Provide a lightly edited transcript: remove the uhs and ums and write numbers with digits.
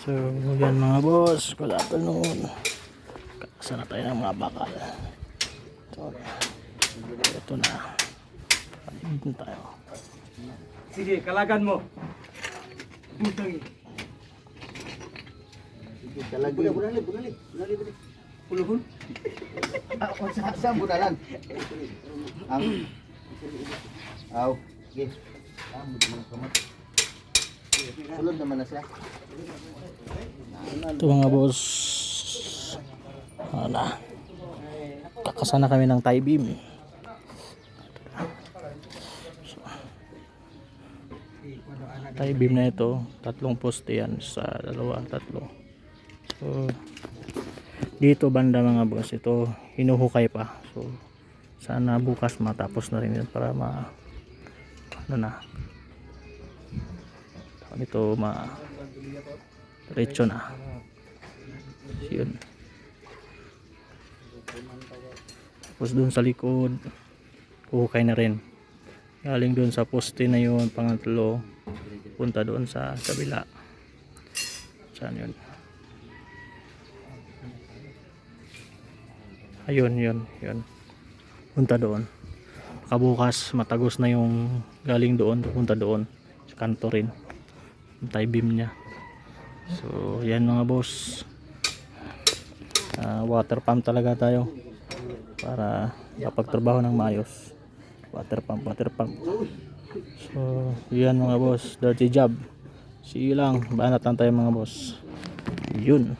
So yan mga boss, good afternoon. Kakasa na tayo ng mga bakal. So ito na, paligid na tayo. Sige, kalagan mo. Butang. Talagi. Bunali. Puluhon. Ako sa budalan. Ang aw, okay. Sulod naman na siya. Ito mga boss, kakasa na kami ng tie beam. So, tie beam na ito, tatlong poste yan, sa tatlo. So dito banda mga boss, ito hinuhukay pa. So sana bukas matapos na rin yun para ito diretso na. Yun. Tapos dun sa likod huhukay na rin, galing dun sa poste na yun pangatlo punta doon sa kabila. Saan yun? Ayun, punta doon. Kabukas matagos na yung galing doon punta doon sa kanto rin yung tie beam nya. So yan mga boss, water pump talaga tayo para kapagtrabaho ng maayos. Water pump. So yan mga boss, dirty job. See you lang, banat lang tayo mga boss. Yun.